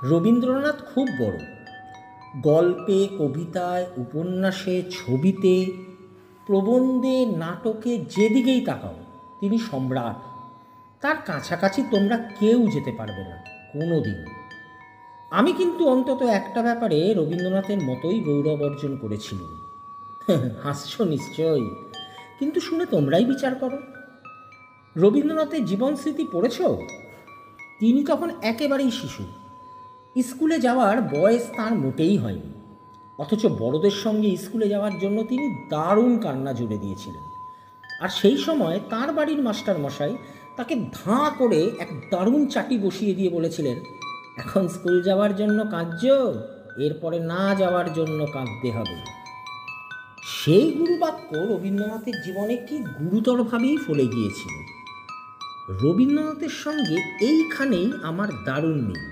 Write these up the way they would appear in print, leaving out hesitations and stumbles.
রবীন্দ্রনাথ খুব বড়। গল্পে, কবিতায়, উপন্যাসে, ছবিতে, প্রবন্ধে, নাটকে যেদিকেই তাকাও তিনি সম্রাট। তার কাছাকাছি তোমরা কেউ যেতে পারবে না কোনো দিন। আমি কিন্তু অন্তত একটা ব্যাপারে রবীন্দ্রনাথের মতোই গৌরব অর্জন করেছিলাম। হাসছ নিশ্চয়ই, কিন্তু শুনে তোমরাই বিচার করো। রবীন্দ্রনাথের জীবন স্মৃতি পড়েছ? তিনি তখন একেবারেই শিশু। স্কুলে যাওয়ার বয়স তার মোটেই হয়নি, অথচ বড়দের সঙ্গে স্কুলে যাওয়ার জন্য তিনি দারুণ কান্না জুড়ে দিয়েছিলেন। আর সেই সময় তার বাড়ির মাস্টার মশাই তাকে ধাঁ করে এক দারুণ চাটি বসিয়ে দিয়ে বলেছিলেন, এখন স্কুল যাওয়ার জন্য কাঁদছ, এরপরে না যাওয়ার জন্য কাঁদতে হবে। সেই গুরুবাক্য রবীন্দ্রনাথের জীবনে কি গুরুতরভাবেই ফলে গিয়েছিল। রবীন্দ্রনাথের সঙ্গে এইখানেই আমার দারুণ মিল,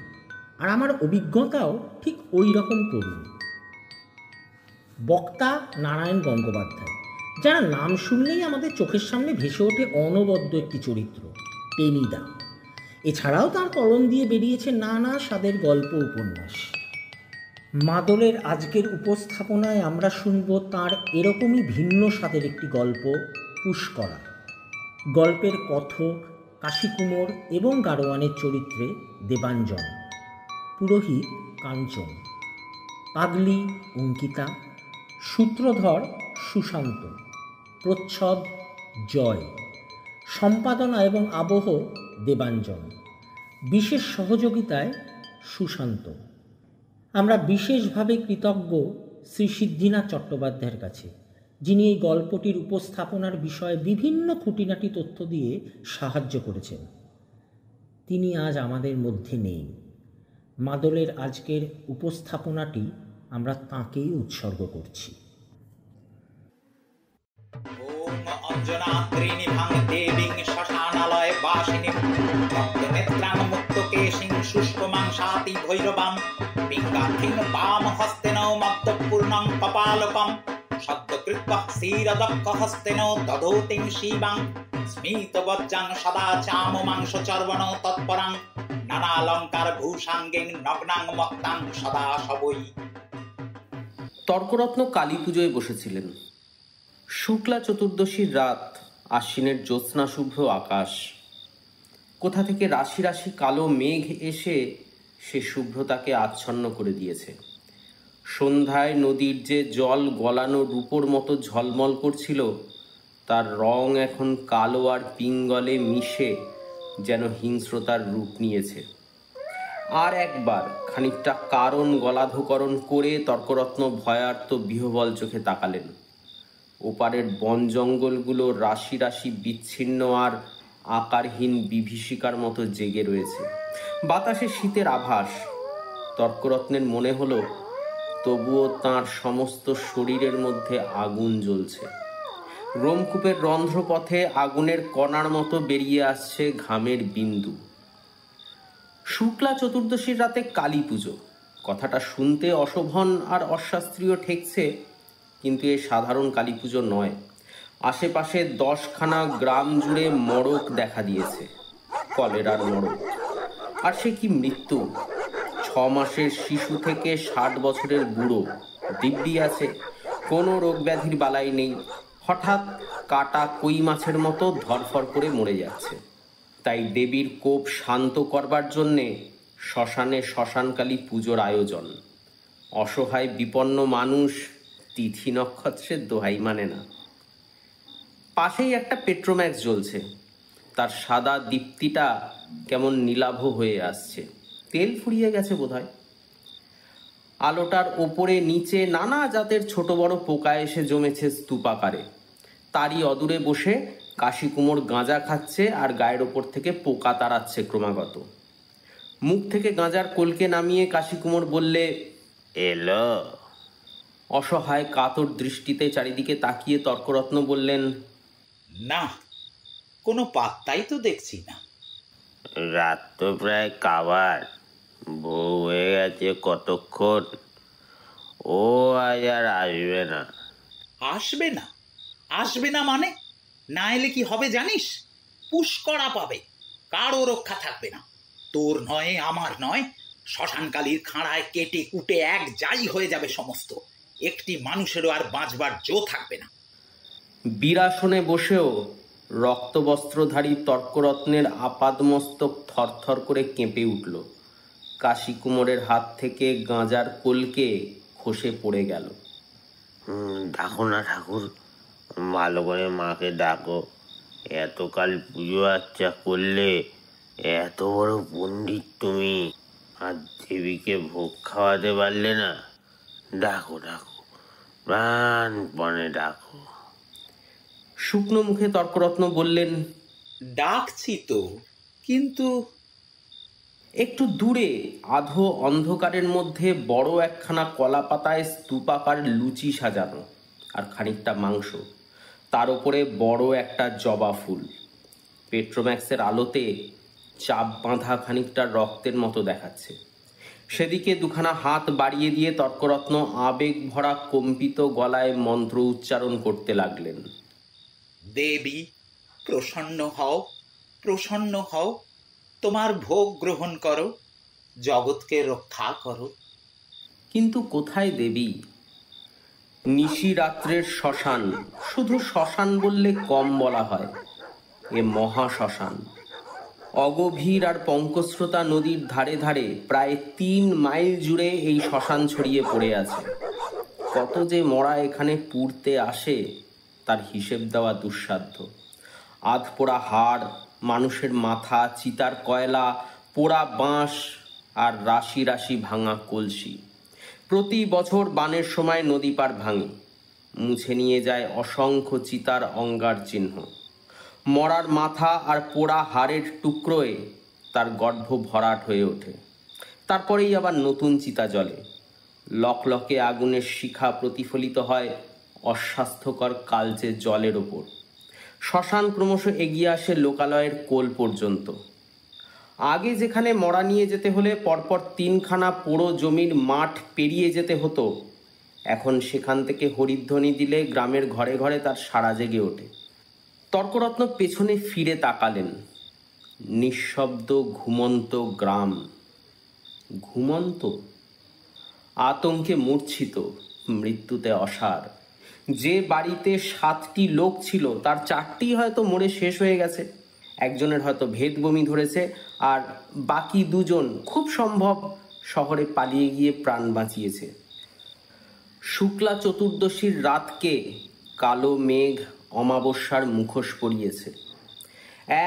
আর আমার অভিজ্ঞতাও ঠিক ওই রকম করুন। বক্তা নারায়ণ গঙ্গোপাধ্যায়, যারা নাম শুনলেই আমাদের চোখের সামনে ভেসে ওঠে অনবদ্য একটি চরিত্র, টেনিদা। এছাড়াও তার কলম দিয়ে বেরিয়েছে নানা স্বাদের গল্প, উপন্যাস। মাদলের আজকের উপস্থাপনায় আমরা শুনব তার এরকমই ভিন্ন স্বাদের একটি গল্প, পুষ্করা। গল্পের কথক কাশীকুমোর এবং গাড়োয়ানের চরিত্রে দেবাঞ্জন, পুরোহিত কাঞ্চন, পাগলি অঙ্কিতা, সূত্রধর সুশান্ত, প্রচ্ছদ জয়, সম্পাদনা এবং আবহ দেবাঞ্জন, বিশেষ সহযোগিতায় সুশান্ত। আমরা বিশেষভাবে কৃতজ্ঞ শ্রী সিদ্ধিনাথ চট্টোপাধ্যায়ের কাছে, যিনি এই গল্পটির উপস্থাপনার বিষয়ে বিভিন্ন খুঁটিনাটি তথ্য দিয়ে সাহায্য করেছেন। তিনি আজ আমাদের মধ্যে নেই। মাদলের আজকের উপস্থাপনাটি আমরা তাঁকেই উৎসর্গ করছি। ওম অঞ্জনাত্রিনিভাং দেবীং শ্মশানালয় বাসিনীং ভক্তনেত্রাং মুক্তকেশিং শুষ্কমাংসাতি ভৈরবাম পিঙ্গাক্ষিং বাম হস্তেন মদ্যপূর্ণং কপালকম সদ্যকৃত্বা ক্ষীরদক্ষহস্তেন দধৌতিং শিবাং স্মিতবজ্জাং সদা চাম মাংস চর্বণ তৎপরাং নানালঙ্কার ভূষাঙ্গিং নগ্নাং মত্তাং সদা সবই। তর্করত্ন কালী পুজোয় বসেছিলেন। শুক্লা চতুর্দশীর রাত, আশ্বিনের জ্যোৎস্না শুভ্র আকাশ। কোথা থেকে রাশি রাশি কালো মেঘ এসে সে শুভ্রতাকে আচ্ছন্ন করে দিয়েছে। সন্ধ্যায় নদীর যে জল গলানো রূপোর মতো ঝলমল করছিল, তার রং এখন কালো আর পিঙ্গলে মিশে যেন হিংস্রতার রূপ নিয়েছে। আর একবার খানিকটা কারণ গলাধকরণ করে তর্করত্ন ভয়ার্ত বিহ্বল চোখে তাকালেন। ওপারের বন জঙ্গলগুলো রাশি রাশি বিচ্ছিন্ন আর আকারহীন বিভীষিকার মতো জেগে রয়েছে। বাতাসে শীতের আভাস। তর্করত্নের মনে হলো তবুও তাঁর সমস্ত শরীরের মধ্যে আগুন জ্বলছে। রোমকূপের রন্ধ্রপথে আগুনের কণার মতো বেরিয়ে আসছে ঘামের বিন্দু। শুক্লা চতুর্দশীর রাতে কালী পুজো, কথাটা শুনতে অশোভন আর অশাস্ত্রীয় ঠেকছে, কিন্তু এ সাধারণ কালী পুজো নয়। আশেপাশে 10খানা গ্রাম জুড়ে মড়ক দেখা দিয়েছে, কলেরার মড়ক। আর সে কি মৃত্যু! 6 মাসের শিশু থেকে 60 বছরের বুড়ো দিব্যি আছে, কোনো রোগ ব্যাধির বালাই নেই। হঠাৎ কাটা কই মাছের মতো ধরফর করে মরে যাচ্ছে। তাই দেবীর কোপ শান্ত করবার জন্যে শ্মশানে শ্মশানকালী পুজোর আয়োজন। অসহায় বিপন্ন মানুষ তিথি নক্ষত্রের দোহাই মানে না। পাশেই একটা পেট্রোম্যাক্স জ্বলছে, তার সাদা দীপ্তিটা কেমন নীলাভ হয়ে আসছে। তেল ফুরিয়ে গেছে বোধহয়। আলোটার ওপরে নিচে নানা জাতের ছোট বড় পোকা এসে জমেছে স্তূপাকারে। তারই অদূরে বসে কাশীকুমোর গাঁজা খাচ্ছে আর গায়ের ওপর থেকে পোকা তাড়াচ্ছে ক্রমাগত। মুখ থেকে গাঁজার কলকে নামিয়ে কাশীকুমোর বললে, এলো। অসহায় কাতর দৃষ্টিতে চারিদিকে তাকিয়ে তর্করত্ন বললেন, না, কোনো পাত্তাই তো দেখছি না। রাত তো প্রায় কাবার, বউ হয়ে গেছে কতক্ষণ, ও আজ আর আসবে না। আসবে না? আসবে না মানে? না এলে কি হবে জানিস? পুষ্করা পাবে, কারো রক্ষা থাকবে না। তোর নয়, আমার নয়, শ্মশানকালীর খাঁড়ায় কেটে কুটে এক যাই হয়ে যাবে সমস্ত। একটি মানুষেরও আর বাঁচবার জো থাকবে না। বীরাসনে বসেও রক্তবস্ত্রধারী তর্করত্নের আপাদমস্তক থরথর করে কেঁপে উঠল। কাশী কুমোরের হাত থেকে গাঁজার কলকে খসে পড়ে গেল। ডাকো না ঠাকুর, ভালো করে মাকে ডাকো। এতকাল পুজো আচ্চা করলে, এত বড় পণ্ডিত তুমি, আর দেবীকে ভোগ খাওয়াতে পারলে না। ডাকো ডাকো, প্রাণপণে ডাকো। শুকনো মুখে তর্করত্ন বললেন, ডাকছি তো, কিন্তু একটু দূরে আধো অন্ধকারের মধ্যে বড় একখানা কলা পাতায় স্তূপাকার লুচি সাজানো, আর খানিকটা মাংস, তার উপরে বড় একটা জবা ফুল। পেট্রোম্যাক্সের আলোতে চাপ বাঁধা খানিকটা রক্তের মতো দেখাচ্ছে। সেদিকে দুখানা হাত বাড়িয়ে দিয়ে তর্করত্ন আবেগ ভরা কম্পিত গলায় মন্ত্র উচ্চারণ করতে লাগলেন। দেবী, প্রসন্ন হও, প্রসন্ন হও, তোমার ভোগ গ্রহণ করো, জগৎকে রক্ষা করো। কিন্তু কোথায় দেবী? নিশি রাত্রের শ্মশান, শুধু শ্মশান বললে কম বলা হয়, এ মহা শ্মশান। অগভীর আর পঙ্কস্রোতা নদীর ধারে ধারে প্রায় 3 মাইল জুড়ে এই শ্মশান ছড়িয়ে পড়ে আছে। কত যে মরা এখানে পুড়তে আসে তার হিসেব দেওয়া দুঃসাধ্য। আধপোড়া হাড়, মানুষের মাথা, চিতার কয়লা, পোড়া বাঁশ আর রাশি রাশি ভাঙা কলসি। প্রতি বছর বানের সময় নদী পার ভাঙে, মুছে নিয়ে যায় অসংখ্য চিতার অঙ্গার চিহ্ন। মরার মাথা আর পোড়া হাড়ের টুকরোয় তার গর্ভ ভরাট হয়ে ওঠে। তারপরেই আবার নতুন চিতা জ্বলে। লকলকে আগুনের শিখা প্রতিফলিত হয় অস্বাস্থ্যকর কালচে জলের ওপর। শ্মশান ক্রমশ এগিয়ে আসে লোকালয়ের কোল পর্যন্ত। আগে যেখানে মরা নিয়ে যেতে হলে পরপর 3খানা পোড়ো জমির মাঠ পেরিয়ে যেতে হতো, এখন সেখান থেকে হরিধ্বনি দিলে গ্রামের ঘরে ঘরে তার সাড়া জেগে ওঠে। তর্করত্ন পেছনে ফিরে তাকালেন। নিঃশব্দ ঘুমন্ত গ্রাম। ঘুমন্ত, আতঙ্কে মূর্ছিত, মৃত্যুতে অসাড়। যে বাড়িতে 7টি লোক ছিল তার 4টি হয়তো মরে শেষ হয়ে গেছে। একজনের হয়তো ভেদ বমি ধরেছে, আর বাকি 2জন খুব সম্ভব শহরে পালিয়ে গিয়ে প্রাণ বাঁচিয়েছে। শুক্লা চতুর্দশীর রাতকে কালো মেঘ অমাবস্যার মুখোশ পরিয়েছে।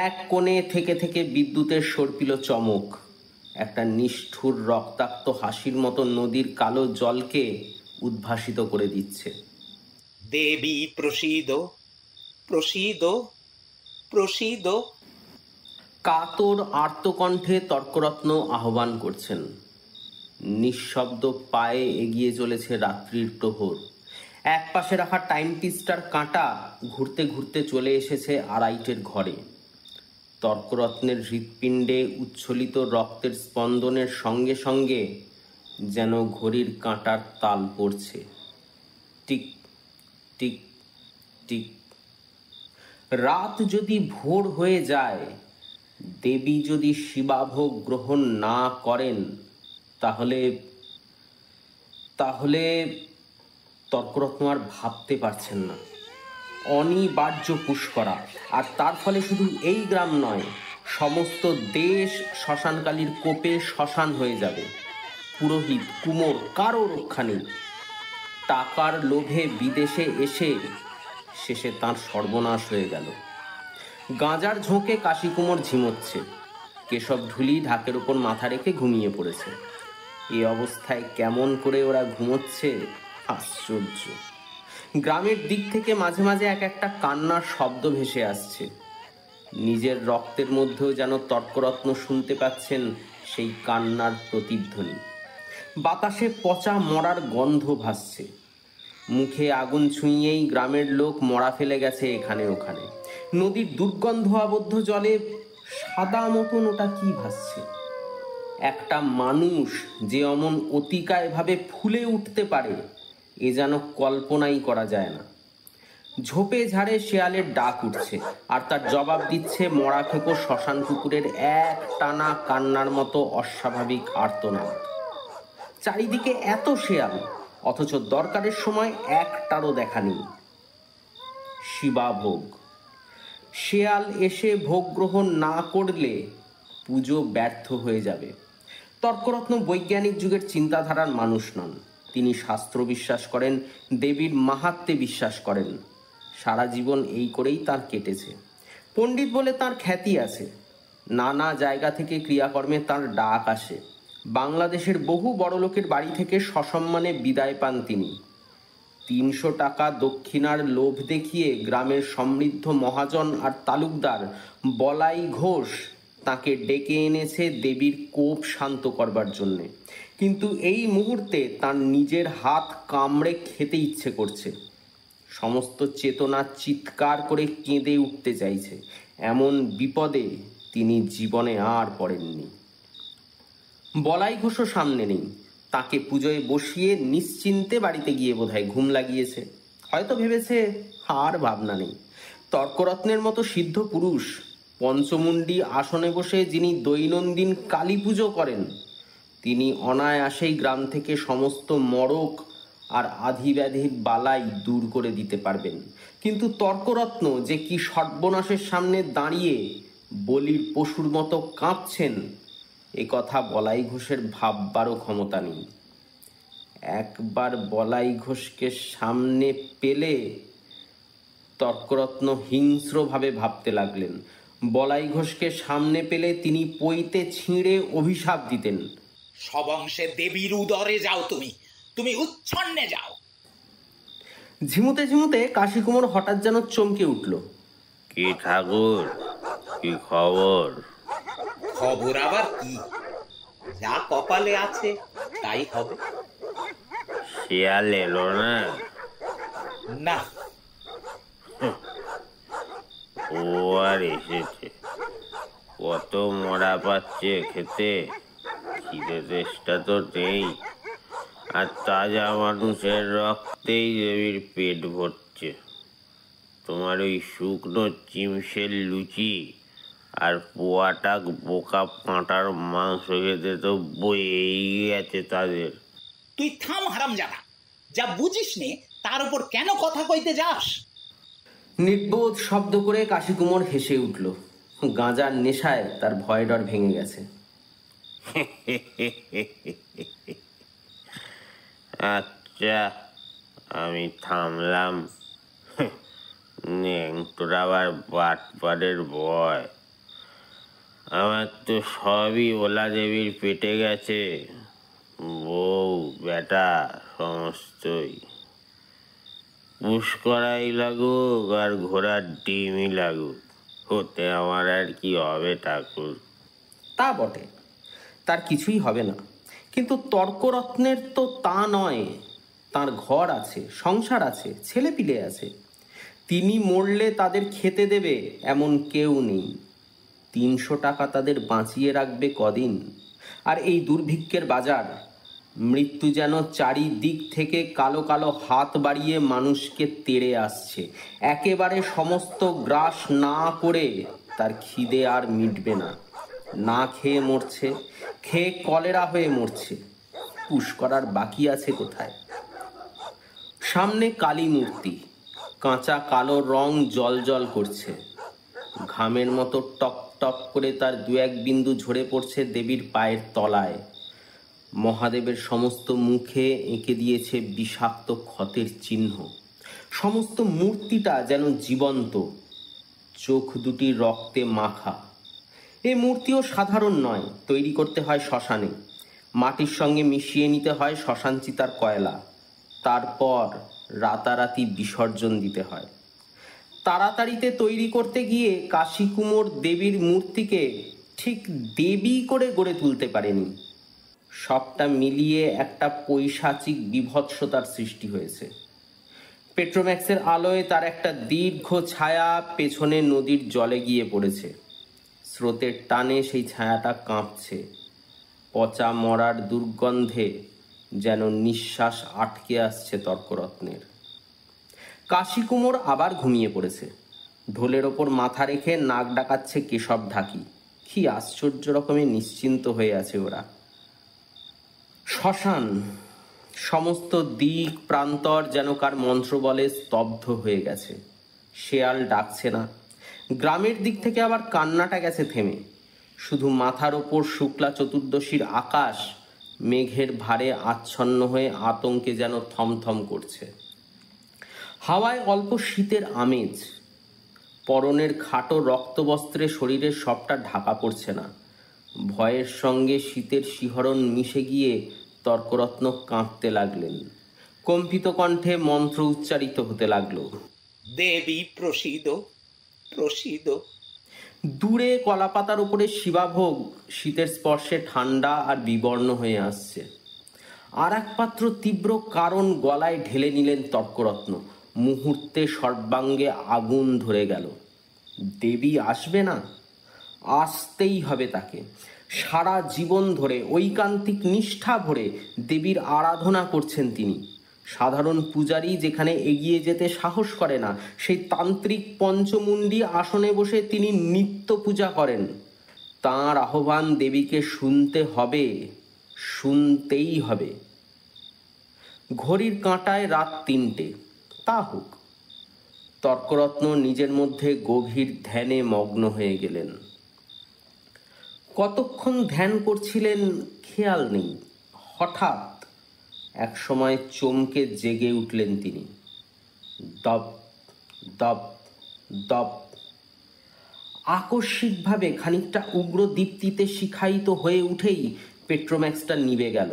এক কোণে থেকে থেকে বিদ্যুতের সর্পিল চমক একটা নিষ্ঠুর রক্তাক্ত হাসির মতো নদীর কালো জলকে উদ্ভাসিত করে দিচ্ছে। দেবী প্রসীদ, প্রসীদ, প্রসীদ। কাতর আর্তকণ্ঠে তর্করত্ন আহ্বান করছেন। নিঃশব্দ পায়ে এগিয়ে চলেছে রাত্রির প্রহর। এক পাশে রাখা টাইম পিসটার কাঁটা ঘুরতে ঘুরতে চলে এসেছে আড়াইটের ঘরে। তর্করত্নের হৃৎপিণ্ডে উচ্ছ্বলিত রক্তের স্পন্দনের সঙ্গে সঙ্গে যেন ঘড়ির কাঁটার তাল পড়ছে। Tick tick tick. রাত যদি ভোর হয়ে যায়, দেবী যদি শিবাভোগ গ্রহণ না করেন, তাহলে তাহলে তর্করত্ন আর ভাবতে পারছেন না। অনিবার্য পুষ্করা, আর তার ফলে শুধু এই গ্রাম নয়, সমস্ত দেশ শ্মশানকালীর কোপে শ্মশান হয়ে যাবে। পুরোহিত, কুমোর, কারো রক্ষা নেই। টাকার লোভে বিদেশে এসে শেষে তাঁর সর্বনাশ হয়ে গেল। গাঁজার ঝোঁকে কাশী কুমোর ঝিমোচ্ছে। কেশব ঢুলি ঢাকের ওপর মাথা রেখে ঘুমিয়ে পড়েছে। এই অবস্থায় কেমন করে ওরা ঘুমোচ্ছে, আশ্চর্য। গ্রামের দিক থেকে মাঝে মাঝে এক একটা কান্নার শব্দ ভেসে আসছে। নিজের রক্তের মধ্যেও যেন তর্করত্ন শুনতে পাচ্ছেন সেই কান্নার প্রতিধ্বনি। বাতাসে পচা মরার গন্ধ ভাসছে। মুখে আগুন ছুঁয়েই গ্রামের লোক মরা ফেলে গেছে এখানে ওখানে। নদীর দুর্গন্ধ আবদ্ধ জলে সাদা মতন ওটা কি ভাসছে? একটা মানুষ যে অমন অতিকায় ভাবে ফুলে উঠতে পারে, এ যেন কল্পনাই করা যায় না। ঝোপে ঝাড়ে শেয়ালের ডাক উঠছে, আর তার জবাব দিচ্ছে মরা খেকো শ্মশান কুকুরের এক টানা কান্নার মতো অস্বাভাবিক আর্তনাদ। চারিদিকে এত শেয়াল, অথচ দরকারের সময় একটারও দেখা নেই। শিবাভোগ। শেয়াল এসে ভোগ গ্রহণ না করলে পুজো ব্যর্থ হয়ে যাবে। তর্করত্ন বৈজ্ঞানিক যুগের চিন্তাধারার মানুষ নন। তিনি শাস্ত্র বিশ্বাস করেন, দেবীর মাহাত্ম্যে বিশ্বাস করেন। সারা জীবন এই করেই তার কেটেছে। পণ্ডিত বলে তার খ্যাতি আছে। নানা জায়গা থেকে ক্রিয়াকর্মে তার ডাক আসে। বাংলাদেশের বহু বড়লোকের বাড়ি থেকে সসম্মানে বিদায় পান তিনি। ৩০০ টাকা দক্ষিণার লোভ দেখিয়ে গ্রামের সমৃদ্ধ মহাজন আর তালুকদার বলাই ঘোষ তাকে ডেকে এনেছে দেবীর কোপ শান্ত করবার জন্যে। কিন্তু এই মুহূর্তে তার নিজের হাত কামড়ে খেতে ইচ্ছে করছে। সমস্ত চেতনা চিৎকার করে কেঁদে উঠতে চাইছে। এমন বিপদে তিনি জীবনে আর পড়েননি। বলাই ঘোষও সামনে নেই। তাকে পুজোয় বসিয়ে নিশ্চিন্তে বাড়িতে গিয়ে বোধহয় ঘুম লাগিয়েছে। হয়তো ভেবেছে আর ভাবনা নেই। তর্করত্নের মতো সিদ্ধ পুরুষ পঞ্চমুণ্ডী আসনে বসে যিনি দৈনন্দিন কালী পুজো করেন, তিনি অনায়াসেই গ্রাম থেকে সমস্ত মরক আর আধিব্যাধির বালাই দূর করে দিতে পারবেন। কিন্তু তর্করত্ন যে কি সর্বনাশের সামনে দাঁড়িয়ে বলির পশুর মতো কাঁপছেন, এ কথা বলাই ঘোষের ভাববারও ক্ষমতা নেই। একবার বলাই ঘোষকে সামনে পেলে তর্করত্ন হিংস্রভাবে ভাবতে লাগলেন। বলাই ঘোষকে সামনে পেলে তিনি পইতে ছিঁড়ে অভিশাপ দিতেন। সব অংশে দেবীর উদরে যাও, তুমি তুমি উচ্ছন্নে যাও। ঝিমুতে ঝিমুতে কাশীকুমার হঠাৎ যেন চমকে উঠল। কি ঠাকুর, কি খবর? খবর আবার কি? যা কপালে আছে তাই হবে। শিয়াল এলো না? না। ও আর এসেছে? কত মরা পাচ্ছে খেতে, খিদে তেষ্টা তো নেই। আর তাজা মানুষের রক্তেই দেবীর পেট ভরছে। তোমার ওই শুকনো চিমসের লুচি আর পোয়াটা বোকা পাঁটার মাংস খেতে তো বয়েই গেছে তাদের। তুই থাম হারামজাদা, যা বুঝিস নে তার উপর কেন কথা কইতে যাস? নির্বোধ শব্দ করে কাশীকুমার হেসে উঠল। গাঁজার নেশায় তার ভয় ডর ভেঙে গেছে। আচ্ছা, আমি থামলাম। তোর আবার বাটপাড়ের ভয়। আমার তো সবই ওলা দেবীর পেটে গেছে, বউ বেটা সমস্তই। পুষ্করাই লাগুক আর ঘোড়ার ডিমই লাগুক, হতে আমার আর কি হবে ঠাকুর? তা বটে, তার কিছুই হবে না। কিন্তু তর্করত্নের তো তা নয়। তার ঘর আছে, সংসার আছে, ছেলেপিলে আছে। তিনি মরলে তাদের খেতে দেবে এমন কেউ নেই। ৩০০ টাকা তাদের বাঁচিয়ে রাখবে কদিন? আর এই দুর্ভিক্ষের বাজার, মৃত্যু যেন চারিদিক থেকে কালো কালো হাত বাড়িয়ে মানুষকে তেড়ে আসছে। একেবারে সমস্ত গ্রাস না করে তার খিদে আর মিটবে না। না খেয়ে মরছে, খেয়ে কলেরা হয়ে মরছে। পুষ করার বাকি আছে কোথায়? সামনে কালী মূর্তি, কাঁচা কালো রং জল করছে। ঘামের মতো টপ টপ করে তার ২-১ বিন্দু ঝরে পড়ছে দেবীর পায়ের তলায়। মহাদেবের সমস্ত মুখে এঁকে দিয়েছে বিষাক্ত ক্ষতের চিহ্ন। সমস্ত মূর্তিটা যেন জীবন্ত, চোখ দুটি রক্তে মাখা। এই মূর্তিও সাধারণ নয়, তৈরি করতে হয় শ্মশানে। মাটির সঙ্গে মিশিয়ে নিতে হয় শ্মশান চিতার কয়লা, তারপর রাতারাতি বিসর্জন দিতে হয়। তাড়াতাড়িতে তৈরি করতে গিয়ে কাশীকুমার দেবীর মূর্তিকে ঠিক দেবী করে গড়ে তুলতে পারেনি। সবটা মিলিয়ে একটা পৈশাচিক বিভৎসতার সৃষ্টি হয়েছে। পেট্রোম্যাক্সের আলোয় তার একটা দীর্ঘ ছায়া পেছনে নদীর জলে গিয়ে পড়েছে। স্রোতের টানে সেই ছায়াটা কাঁপছে। পচা মরার দুর্গন্ধে যেন নিঃশ্বাস আটকে আসছে তর্করত্নের। কাশি কুমোর আবার ঘুমিয়ে পড়েছে। ঢোলের ওপর মাথা রেখে নাক ডাকাচ্ছে কেশব ঢাকি। কি আশ্চর্য রকমের নিশ্চিন্ত হয়ে আছে ওরা। শ্মশান, সমস্ত দিক প্রান্তর যেন কার মন্ত্র বলে স্তব্ধ হয়ে গেছে। শেয়াল ডাকছে না। গ্রামের দিক থেকে আবার কান্নাটা গেছে থেমে। শুধু মাথার ওপর শুক্লা চতুর্দশীর আকাশ মেঘের ভারে আচ্ছন্ন হয়ে আতঙ্কে যেন থমথম করছে। হাওয়ায় অল্প শীতের আমেজ। পরনের খাটো রক্তবস্ত্রে শরীরের সবটা ঢাকা পড়ছে না। ভয়ের সঙ্গে শীতের শিহরণ মিশে গিয়ে তর্করত্ন কাঁপতে লাগলেন। কম্পিত কণ্ঠে মন্ত্র উচ্চারিত হতে লাগলো। দেবী প্রসিদ, প্রসিদ। দূরে কলাপাতার উপরে শিবাভোগ শীতের স্পর্শে ঠান্ডা আর বিবর্ণ হয়ে আসছে। আর এক পাত্র তীব্র কারণ গলায় ঢেলে নিলেন তর্করত্ন। মুহূর্তে সর্বাঙ্গে আগুন ধরে গেল। দেবী আসবে না? আসতেই হবে তাকে। সারা জীবন ধরে ঐকান্তিক নিষ্ঠা ভরে দেবীর আরাধনা করছেন তিনি। সাধারণ পূজারী যেখানে এগিয়ে যেতে সাহস করে না, সেই তান্ত্রিক পঞ্চমুণ্ডী আসনে বসে তিনি নিত্য পূজা করেন। তাঁর আহ্বান দেবীকে শুনতে হবে, শুনতেই হবে। ঘড়ির কাঁটায় রাত 3টে। তা হোক। তর্করত্ন নিজের মধ্যে গভীর ধ্যানে মগ্ন হয়ে গেলেন। কতক্ষণ ধ্যান করছিলেন খেয়াল নেই। হঠাৎ এক সময় চমকে জেগে উঠলেন তিনি। দপ দপ দপ। আকস্মিকভাবে খানিকটা উগ্র দীপ্তিতে শিখায়িত হয়ে উঠেই পেট্রোম্যাক্সটা নিভে গেল।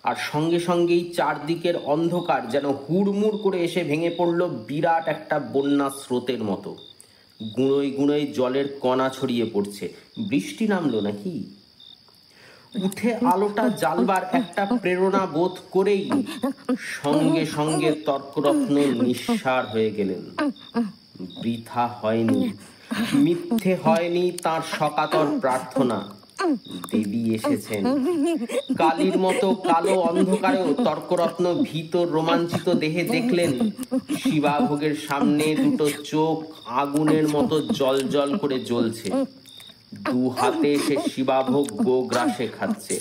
আর সঙ্গে সঙ্গেই চারদিকের অন্ধকার যেন হুড়মুড় করে এসে ভেঙে পড়ল বিরাট একটা বন্যা স্রোতের মতো। গুঁড়োয় গুঁড়োয় জলের কণা ছড়িয়ে পড়ছে। বৃষ্টি নামলো নাকি? উঠে আলোটা জ্বালবার একটা প্রেরণা বোধ করেই সঙ্গে সঙ্গে তর্করত্ন নিঃসার হয়ে গেলেন। বৃথা হয়নি, মিথ্যে হয়নি তার সকাতর প্রার্থনা। দেবী এসেছেন। কালীর মতো কালো অন্ধকারেও তর্করত্ন ভীত রোমাঞ্চিত দেহে দেখলেন শিবাভোগের সামনে দুটো চোখ আগুনের মতো জল জল করে জ্বলছে। দু হাতে সে শিবাভোগ গোগ্রাসে খাচ্ছে।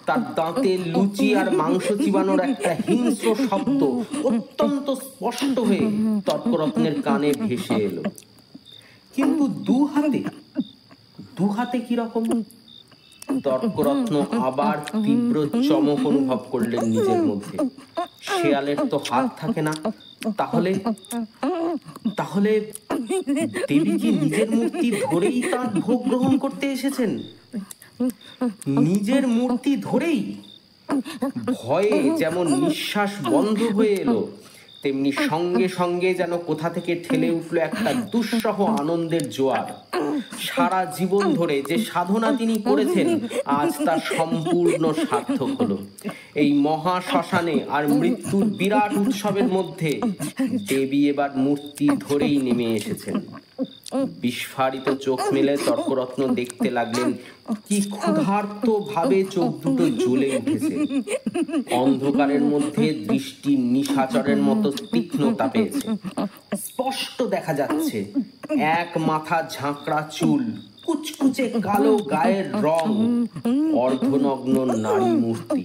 তার দাঁতে লুচি আর মাংস চিবানোর একটা হিংস্র শব্দ অত্যন্ত স্পষ্ট হয়ে তর্করত্নের কানে ভেসে এলো। কিন্তু দু হাতে কিরকম? তর্করত্ন আবার তীব্র চমক অনুভব করলেন নিজের মধ্যে। শেয়ালের তো হাত থাকে না। তাহলে তাহলে দেবী কি নিজের মূর্তি ধরেই তার ভোগ গ্রহণ করতে এসেছেন? নিজের মূর্তি ধরেই? ভয়ে যেমন নিঃশ্বাস বন্ধ হয়ে এলো, তেমনি সঙ্গে সঙ্গে যেন কোথা থেকে ঠেলে উঠল একটা দুঃসহ আনন্দের জোয়ার। সারা জীবন ধরে যে সাধনা তিনি করেছেন আজ তার সম্পূর্ণ সার্থক হলো। এই মহা শ্মশানে আর মৃত্যুর বিরাট উৎসবের মধ্যে দেবী এবার মূর্তি ধরেই নেমে এসেছেন। বিস্ফারিত চোখ মেলে তর্করত্ন দেখতে লাগলেন কি ক্ষুধার্ত ভাবে চোখ দুটো জ্বলে উঠেছে। অন্ধকারের মধ্যে দৃষ্টি নিশাচরের মতো তীক্ষ্ণতা পেয়েছে। স্পষ্ট দেখা যাচ্ছে এক মাথা ঝাঁকড়া চুল, কুচকুচে কালো গায়ের রং, অর্ধনগ্ন নারী মূর্তি।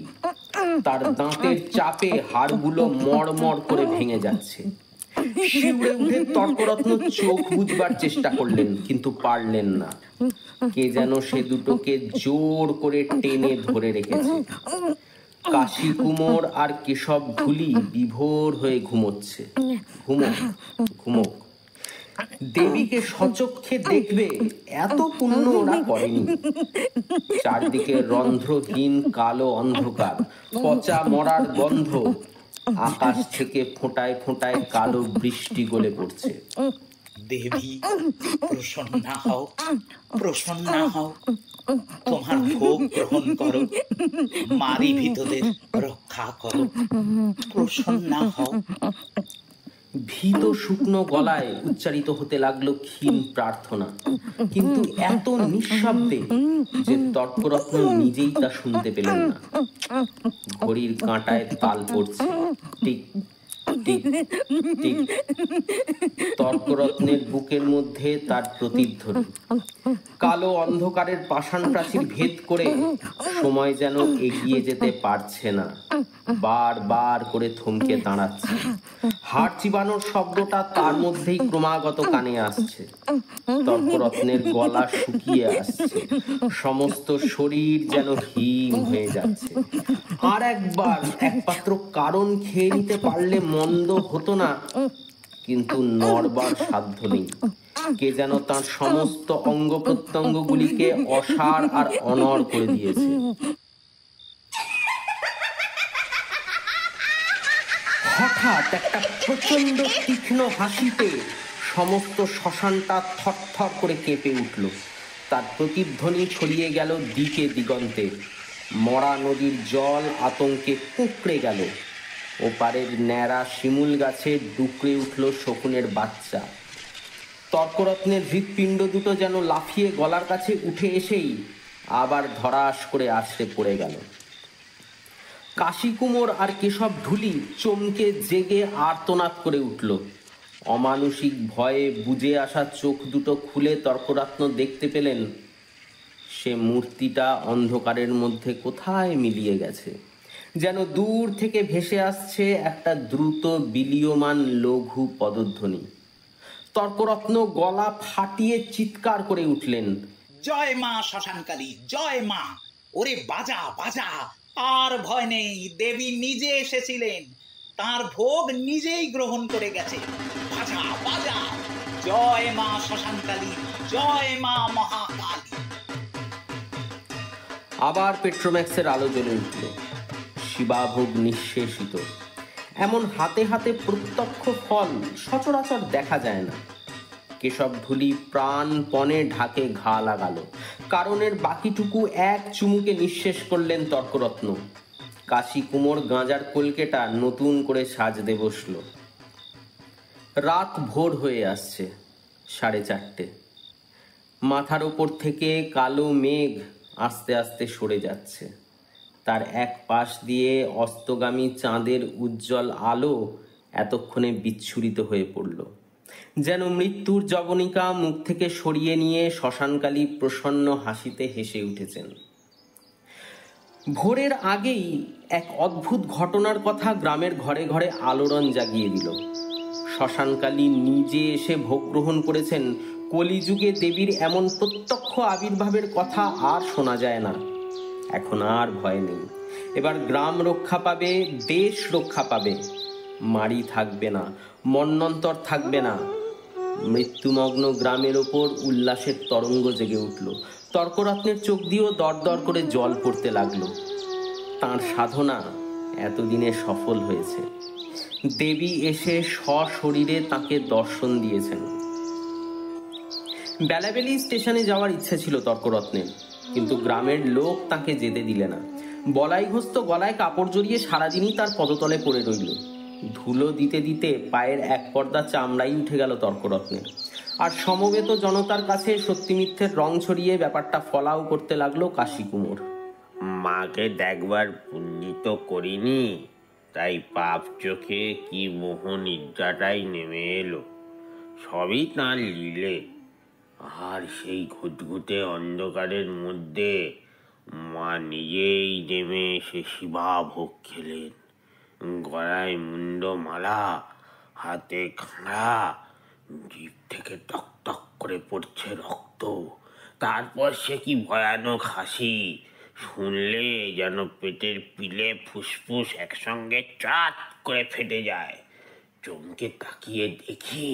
তার দাঁতের চাপে হাড়গুলো মড়মড় করে ভেঙে যাচ্ছে। শিউরে উঠে তর্করত্ন চোখ বুঝবার চেষ্টা করলেন, কিন্তু পারলেন না। কে যেন সে দুটোকে জোর করে টেনে ধরে রেখেছে। কাশি কুমোর আর কেশব ঢুলি বিভোর হয়ে ঘুমোচ্ছে। ঘুমোক, ঘুমোক। দেবীকে সচক্ষে দেখবে এত পুণ্য ওরা করেনি। চারদিকে রন্ধ্রহীন কালো অন্ধকার, পচা মরার গন্ধ। আকাশ থেকে ফোঁটায় ফোঁটায় কালো বৃষ্টি গলে পড়ছে। দেবী প্রসন্না হও, প্রসন্না হও। তোমার ভোগ গ্রহণ করো, মারি ভীতদের রক্ষা করো, প্রসন্না হও। ভীত শুকনো গলায় উচ্চারিত হতে লাগলো ক্ষীণ প্রার্থনা, কিন্তু এত নিঃশব্দে যে তর্করত্ন নিজেই তা শুনতে পেলেন না। ঘড়ির কাঁটায় তাল পড়ছে। Tick tick tick. তর্করত্নের বুকের মধ্যে তার প্রতিধ্বনি। কালো অন্ধকারের পাষাণ প্রাচীর ভেদ করে সময় যেন এগিয়ে যেতে পারছে না, বারবার করে থমকে দাঁড়াচ্ছে। হাড় চিবানোর শব্দটা তার মধ্যেই ক্রমাগত কানে আসছে। তর্করত্নের গলা শুকিয়ে আসছে, সমস্ত শরীর যেন হিম হয়ে যাচ্ছে। আর একবার একমাত্র কারণ খেয়ে নিতে পারলে মন্দ হতো না, কিন্তু নড়বার সাধ্য নেই। কে যেন তার সমস্ত অঙ্গ প্রত্যঙ্গগুলিকে অসাড় আর অনড় করে দিয়েছে। হঠাৎ একটা প্রচন্ড তীক্ষ্ণ হাসিতে সমস্ত শ্মশানটা থরথর করে কেঁপে উঠল। তার প্রতিধ্বনি ছড়িয়ে গেল দিকে দিগন্তে। মরা নদীর জল আতঙ্কে কুঁকড়ে গেল। ওপারের ন্যাড়া শিমুল গাছে ডুকরে উঠল শকুনের বাচ্চা। তর্করত্নের হৃৎপিণ্ড দুটো যেন লাফিয়ে গলার কাছে উঠে এসেই আবার ধরাস করে আছড়ে পড়ে গেল। কাশিকুমোর আর কেশব ঢুলি চমকে জেগে আর্তনাদ করে উঠল। অমানুষিক ভয়ে বুজে আসা চোখ দুটো খুলে তর্করত্ন দেখতে পেলেন সে মূর্তিটা অন্ধকারের মধ্যে কোথায় মিলিয়ে গেছে। যেন দূর থেকে ভেসে আসছে একটা দ্রুত বিলীয়মান লঘু পদধ্বনি। তর্করত্ন গলা ফাটিয়ে চিৎকার করে উঠলেন, জয় মা শ্মশানকালী, জয় মা! ওরে বাজা বাজা, আর ভয় নেই। দেবী নিজে এসেছিলেন, তার ভোগ নিজেই গ্রহণ করে গেছে। বাজা বাজা, জয় মা শ্মশানকালী, জয় মা মহাকালী। আবার পেট্রোম্যাক্সের আলো জ্বলে উঠল। শিবাভোগ নিঃশেষিত। এমন হাতে হাতে প্রত্যক্ষ ফল সচরাচর দেখা যায় না। কেশব ঢুলি প্রাণপণে ঢাকে ঘা লাগালো। কারণের বাকিটুকু এক চুমুকে নিঃশেষ করলেন তর্করত্ন। কাশিকুমোর গাঁজার কলকেটা নতুন করে সাজতে বসল। রাত ভোর হয়ে আসছে, 4:30। মাথার ওপর থেকে কালো মেঘ আস্তে আস্তে সরে যাচ্ছে। তার এক পাশ দিয়ে অস্তগামী চাঁদের উজ্জ্বল আলো এতক্ষণে বিচ্ছুরিত হয়ে পড়ল। যেন মৃত্যুর জবনিকা মুখ থেকে সরিয়ে নিয়ে শ্মশানকালী প্রসন্ন হাসিতে হেসে উঠেছেন। ভোরের আগেই এক অদ্ভুত ঘটনার কথা গ্রামের ঘরে ঘরে আলোড়ন জাগিয়ে দিল। শ্মশানকালী নিজে এসে ভোগ গ্রহণ করেছেন। কলিযুগে দেবীর এমন প্রত্যক্ষ আবির্ভাবের কথা আর শোনা যায় না। এখন আর ভয় নেই। এবার গ্রাম রক্ষা পাবে, দেশ রক্ষা পাবে। মারি থাকবে না, মন্বন্তর থাকবে না। মৃত্যুমগ্ন গ্রামের ওপর উল্লাসের তরঙ্গ জেগে উঠল। তর্করত্নের চোখ দিয়েও দরদর করে জল পড়তে লাগলো। তাঁর সাধনা এতদিনে সফল হয়েছে। দেবী এসে সশরীরে তাকে দর্শন দিয়েছেন। বেলাবেলি স্টেশনে যাওয়ার ইচ্ছে ছিল তর্করত্নের, কিন্তু গ্রামের লোক তাকে যেতে দিলে না। বলাইঘস্ত গলায় কাপড় জড়িয়ে সারাদিনই তার পদতলে পড়ে রইল। ধুলো দিতে দিতে পায়ের এক পর্দা চামড়াই উঠে গেল তর্করত্নের। আর সমবেত জনতার কাছে সত্যি মিথ্যের রং ছড়িয়ে ব্যাপারটা ফলাও করতে লাগলো কাশিকুমোর। মাকে দেখবার পুণ্যিত করিনি, তাই পাপ চোখে কি মোহ নিদ্রাটাই নেমে এলো। সবই তাঁর লীলে। আর সেই ঘুটঘুটে অন্ধকারের মধ্যে মা নিজেই নেমে এসে শিবা ভোগ খেলেন। গলায় মুন্ডমালা, হাতে খাঁড়া, জিভ থেকে টক টক করে পড়ছে রক্ত। তারপর সে কি ভয়ানক হাসি! শুনলে যেন পেটের পিলে ফুসফুস একসঙ্গে চাট করে ফেটে যায়। চমকে তাকিয়ে দেখি।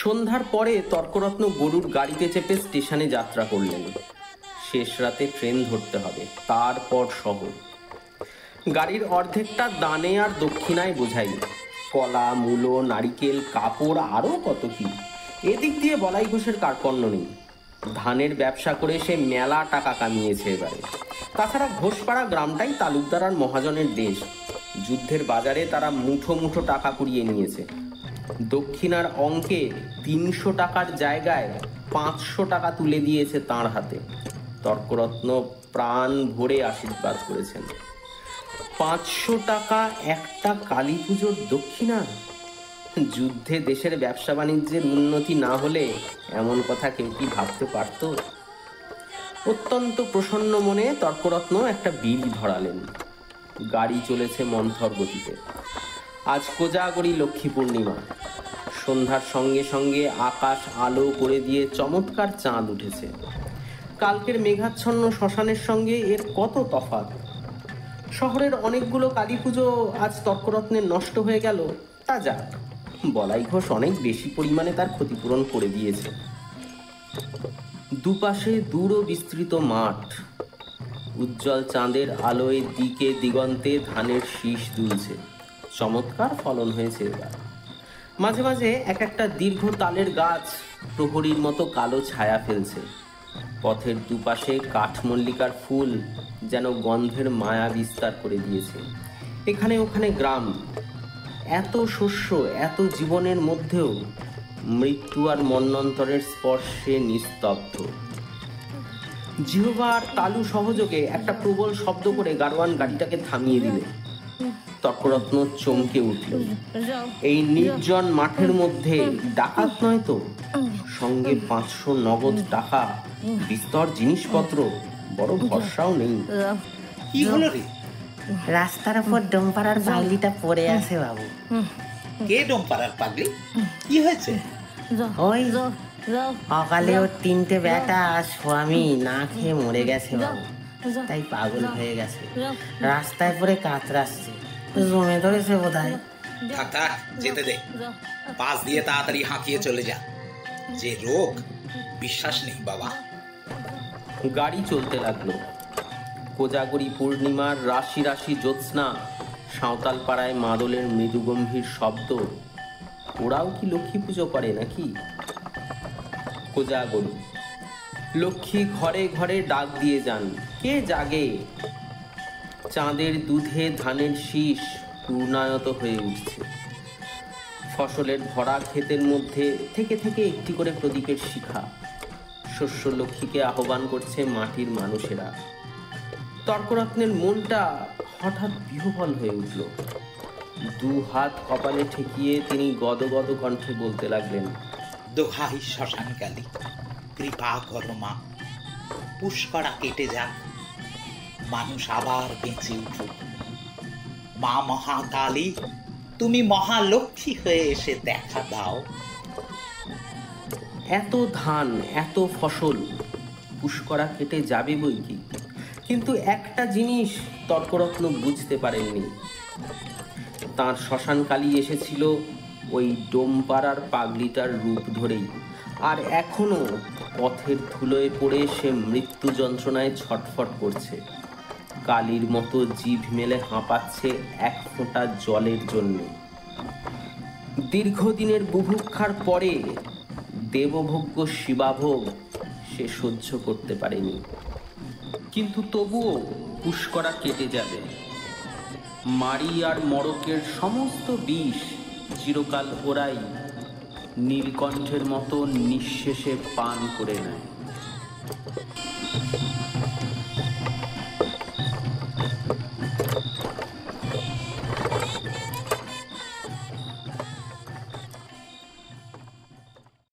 সন্ধ্যার পরে তর্করত্ন গরুর গাড়িতে চেপে স্টেশনে যাত্রা করলেন। শেষ রাতে ট্রেন ধরতে হবে, তারপর শহর। গাড়ির অর্ধেকটা দানে আর দক্ষিণায় বোঝাই। কলা, মূলো, নারিকেল, কাপড়, আরও কত কি। এদিক দিয়ে বলাই ঘোষের কার্পণ্য নেই। ধানের ব্যবসা করে সে মেলা টাকা কামিয়েছে এবারে। তাছাড়া ঘোষপাড়া গ্রামটাই তালুকদার আর মহাজনের দেশ। যুদ্ধের বাজারে তারা মুঠো মুঠো টাকা কুড়িয়ে নিয়েছে। দক্ষিণার অঙ্কে 300 টাকার জায়গায় 500 টাকা তুলে দিয়েছে তাঁর হাতে। তর্করত্ন প্রাণ ভরে আশীর্বাদ করেছেন। 500 টাকা একটা কালী পুজোর দক্ষিণা? যুদ্ধে দেশের ব্যবসা বাণিজ্যের উন্নতি না হলে এমন কথা কেউ কি ভাবতে পারত? অত্যন্ত প্রসন্ন মনে তর্করত্ন একটা বিড়ি ধরালেন। গাড়ি চলেছে মন্থর গতিতে। আজ কোজাগরী লক্ষ্মী পূর্ণিমা। সন্ধ্যার সঙ্গে সঙ্গে আকাশ আলো করে দিয়ে চমৎকার চাঁদ উঠেছে। কালকের মেঘাচ্ছন্ন শ্মশানের সঙ্গে এর কত তফাৎ! শহরের অনেকগুলো কালী পুজো আজ তর্করত্নের নষ্ট হয়ে গেল, তা যাক, বলাই ঘোষ অনেক বেশি পরিমাণে তার ক্ষতিপূরণ করে দিয়েছে। দুপাশে দূর বিস্তৃত মাঠ, উজ্জ্বল চাঁদের আলোয় দিকে দিগন্তে ধানের শীষ দুলছে। চমৎকার ফলন হয়েছে এবার। মাঝে মাঝে এক একটা দীর্ঘ তালের গাছ প্রহরীর মতো কালো ছায়া ফেলছে। পথের দুপাশে কাঠমল্লিকার ফুল যেন গন্ধের মায়া বিস্তার করে দিয়েছে। এখানে ওখানে গ্রাম। এত শস্য, এত জীবনের মধ্যেও মৃত্যু আর মন্বন্তরের স্পর্শে নিস্তব্ধ। জিহ্বা আর তালু সহযোগে একটা প্রবল শব্দ করে গাড়োয়ান গাড়িটাকে থামিয়ে দিলে। তর্করত্ন চমকে উঠল। এই নির্জন মাঠের মধ্যে ডাকাত নয় তো, সঙ্গে 500 নগদ টাকা, বিস্তর জিনিসপত্র, বড় ভরসাও নেই। কি হলো রে? রাস্তার উপর ডোমপাড়ার পাগলিটা পড়ে আছে বাবু। কে ডোমপাড়ার পাগলি? কি হয়েছে? ওই অকালে ওর 3টে বেটা আর স্বামী না খেয়ে মরে গেছে বাবু, তাই পাগল হয়ে গেছে। রাস্তায় পড়ে কাতরাচ্ছে, জমে ধরেছে বোধহয়। থাক থাক, যেতে দে। পাশ দিয়ে তাড়াতাড়ি হাঁকিয়ে চলে যা। যে রোগ, বিশ্বাস নেই বাবা। গাড়ি চলতে লাগলো। কোজাগরী পূর্ণিমার রাশি রাশি জ্যোৎস্না, সাঁওতাল পাড়ায় মাদলের মৃদুগম্ভীর শব্দ। ওরাও কি লক্ষ্মী পুজো করে নাকি? কোজাগরী লক্ষ্মী ঘরে ঘরে ডাক দিয়ে যান। কে জাগে? চাঁদের দুধে ধানের শীষ পূর্ণায়ত হয়ে উঠছে। ফসলের ভরা ক্ষেতের মধ্যে থেকে থেকে একটি করে প্রদীপের শিখা। শস্য লক্ষ্মীকে আহ্বান করছে মাটির মানুষেরা। তর্করত্নের মনটা হঠাৎ বিহ্বল হয়ে উঠল। 2 হাত কপালে ঠেকিয়ে তিনি গদগদ কণ্ঠে বলতে লাগলেন, দোহাই শ্মশানকালী, কৃপা করো মা। পুষ্করা কেটে যাক, মানুষ আবার বেঁচে উঠুক। মা মহাকালী, তুমি মহালক্ষ্মী হয়ে এসে দেখা দাও। এত ধান, এত ফসল, পুষ্করা কেটে যাবে বই কি, কিন্তু একটা জিনিস তর্করত্ন বুঝতে পারেননি। তাঁর শ্মশানকালী এসেছিল ওই ডোমপাড়ার পাগলিটার রূপ ধরেই, আর এখনো পথের ধুলোয় পড়ে সে মৃত্যু যন্ত্রণায় ছটফট করছে। কালীর মতো জিভ মেলে হাঁপাচ্ছে এক ফোঁটা জলের জন্য। দীর্ঘদিনের বুভুক্ষার পরে দেবভোগ্য শিবাভোগ সে সহ্য করতে পারেনি। কিন্তু তবুও পুষ্করা কেটে যাবে। মারি আর মড়কের সমস্ত বিষ চিরকাল ওরাই নীলকণ্ঠের মতো নিঃশেষে পান করে নেয়।